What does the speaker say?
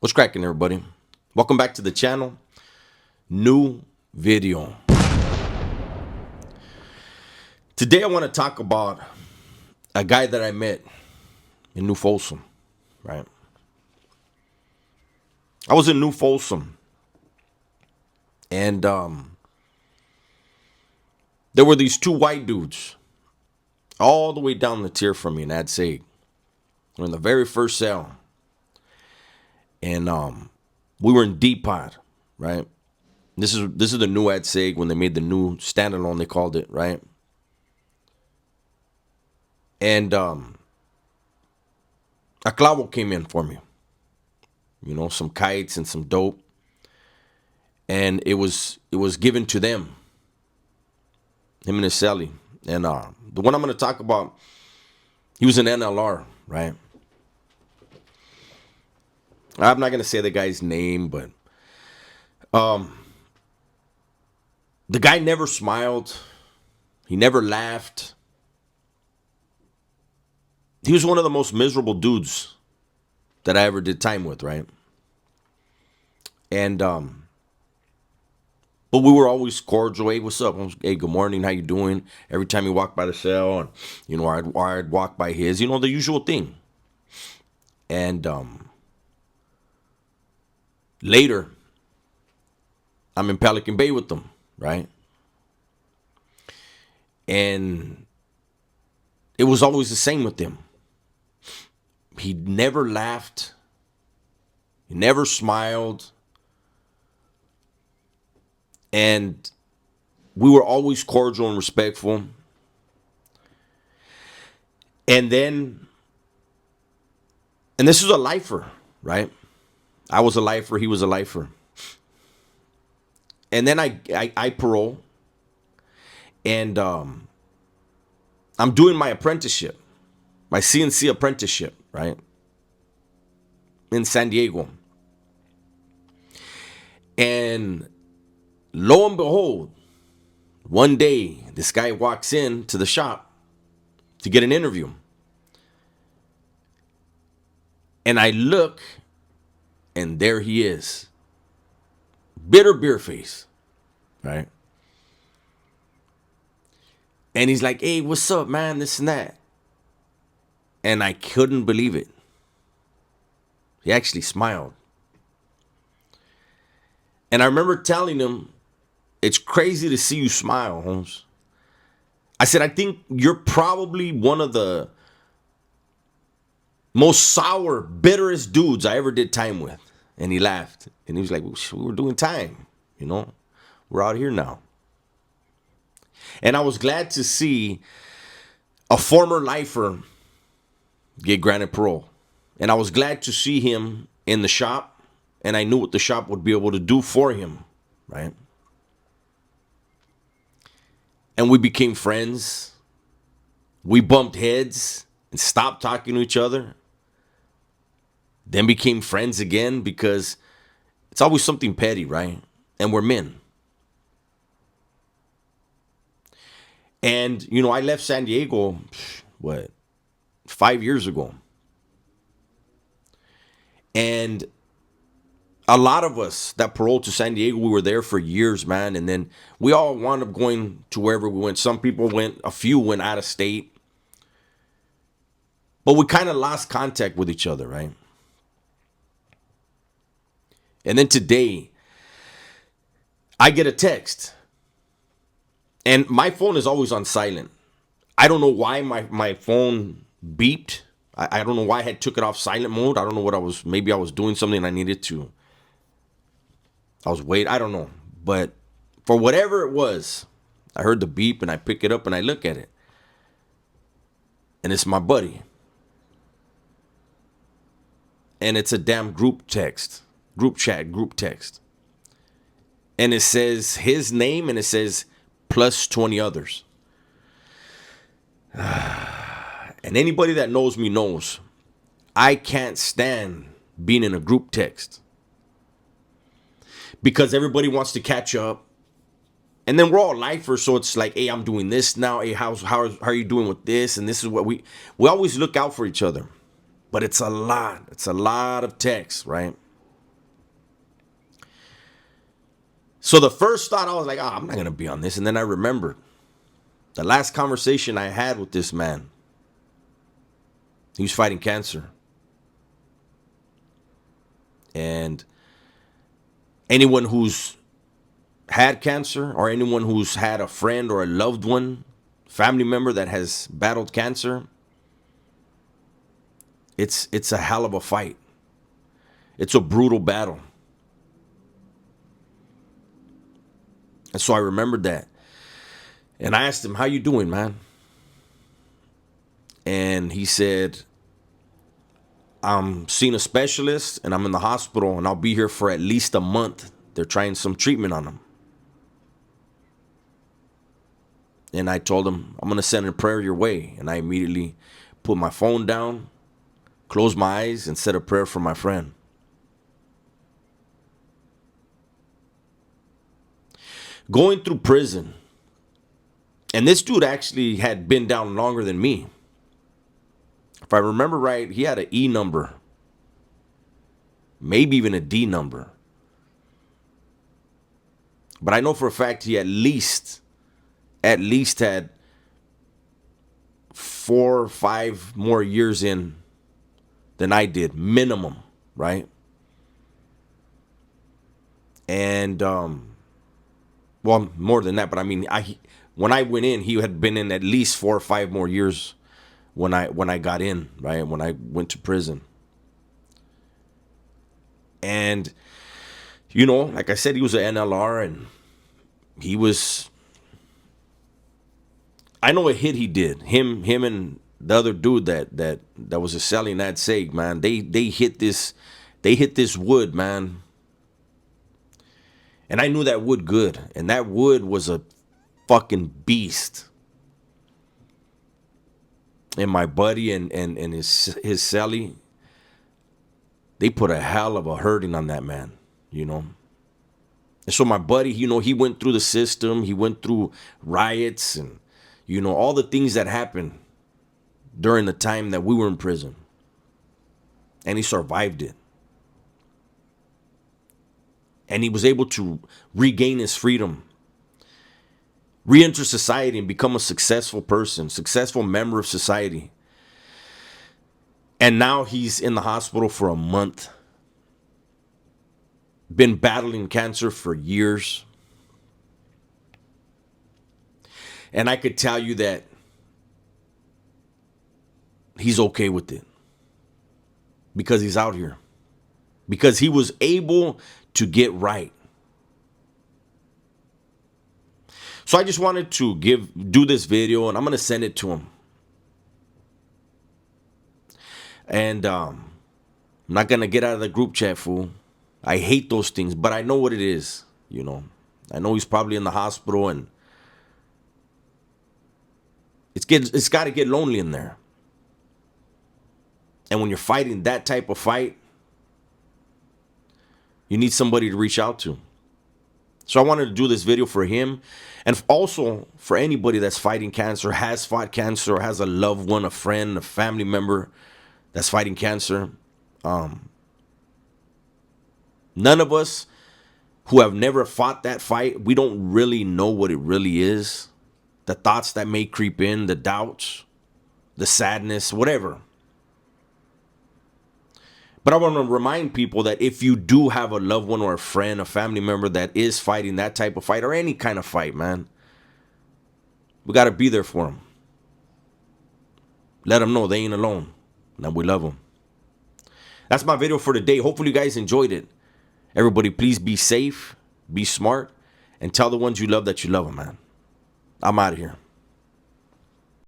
What's cracking, everybody? Welcome back to the channel. New video. Today I want to talk about a guy that I met in New Folsom, right? I was in New Folsom, and there were these two white dudes all the way down the tier from me in Ad Sag. We're in the very first cell, and we were in Depot, right? This is the new Ad Sag when they made the new standalone, they called it, right? And a clavo came in for me. You know, some kites and some dope. And it was given to them. Him and his celly. And the one I'm going to talk about, he was an NLR, right? I'm not going to say the guy's name, but the guy never smiled. He never laughed. He was one of the most miserable dudes that I ever did time with, right? And but we were always cordial. Hey, what's up? Hey, good morning. How you doing? Every time he walked by the cell, and you know, I'd walk by his, you know, the usual thing. And later, I'm in Pelican Bay with them, right? And it was always the same with him. He never laughed. He never smiled. And we were always cordial and respectful. And then, and this was a lifer, right? I was a lifer. He was a lifer. And then I parole. And I'm doing my apprenticeship, my CNC apprenticeship, right? In San Diego. And lo and behold, one day this guy walks in to the shop to get an interview. And I look, and there he is. Bitter beer face, right? And he's like, hey, what's up, man? This and that. And I couldn't believe it. He actually smiled. And I remember telling him, it's crazy to see you smile, Holmes. I said, I think you're probably one of the most sour, bitterest dudes I ever did time with. And he laughed. And he was like, we were doing time, you know? We're out here now. And I was glad to see a former lifer get granted parole. And I was glad to see him in the shop. And I knew what the shop would be able to do for him, right? And we became friends. We bumped heads and stopped talking to each other. Then became friends again because it's always something petty, right? And we're men. And, you know, I left San Diego, 5 years ago. And a lot of us that paroled to San Diego, we were there for years, man. And then we all wound up going to wherever we went. Some people went, a few went out of state. But we kind of lost contact with each other, right? And then today, I get a text. And my phone is always on silent. I don't know why my phone beeped. I don't know why I had took it off silent mode. I don't know what I was, maybe I was doing something I needed to. I was waiting, I don't know. But for whatever it was, I heard the beep and I pick it up and I look at it. And it's my buddy. And it's a damn group text, group chat, group text. And it says his name and it says plus 20 others. And anybody that knows me knows I can't stand being in a group text. Because everybody wants to catch up. And then we're all lifers, so it's like, hey, I'm doing this now. Hey, how are you doing with this? And this is what we always look out for each other. But it's a lot. It's a lot of text, right? So the first thought, I was like, oh, I'm not going to be on this. And then I remembered the last conversation I had with this man. He was fighting cancer. And anyone who's had cancer, or anyone who's had a friend or a loved one, family member that has battled cancer, it's a hell of a fight. It's a brutal battle. And so I remembered that. And I asked him, how you doing, man? And he said, I'm seeing a specialist and I'm in the hospital and I'll be here for at least a month. They're trying some treatment on him. And I told him, I'm going to send a prayer your way. And I immediately put my phone down, closed my eyes, and said a prayer for my friend. Going through prison, and this dude actually had been down longer than me. If I remember right, he had an E number, maybe even a D number. But I know for a fact he at least had 4 or 5 more years in than I did, minimum, right? And well, more than that, but I mean, when I went in, he had been in at least 4 or 5 more years when I got in, right? When I went to prison. And you know, like I said, he was an NLR, and he was, I know a hit he did. Him and the other dude that was selling that seg, man. They hit this wood, man. And I knew that wood good. And that wood was a fucking beast. And my buddy and his celly, they put a hell of a hurting on that man, you know. And so my buddy, you know, he went through the system. He went through riots and, you know, all the things that happened during the time that we were in prison. And he survived it. And he was able to regain his freedom, re-enter society, and become a successful person, successful member of society. And now he's in the hospital for a month. Been battling cancer for years. And I could tell you that he's okay with it. Because he's out here. Because he was able to get right. So I just wanted to do this video, and I'm going to send it to him. And I'm not going to get out of the group chat, fool. I hate those things, but I know what it is, you know. I know he's probably in the hospital, and it's got to get lonely in there. And when you're fighting that type of fight, you need somebody to reach out to. So I wanted to do this video for him, and also for anybody that's fighting cancer, has fought cancer, or has a loved one, a friend, a family member that's fighting cancer. None of us who have never fought that fight, we don't really know what it really is. The thoughts that may creep in, the doubts, the sadness, whatever. But I want to remind people that if you do have a loved one or a friend, a family member that is fighting that type of fight, or any kind of fight, man, we got to be there for them. Let them know they ain't alone, and that we love them. That's my video for today. Hopefully you guys enjoyed it. Everybody, please be safe, be smart, and tell the ones you love that you love them, man. I'm out of here.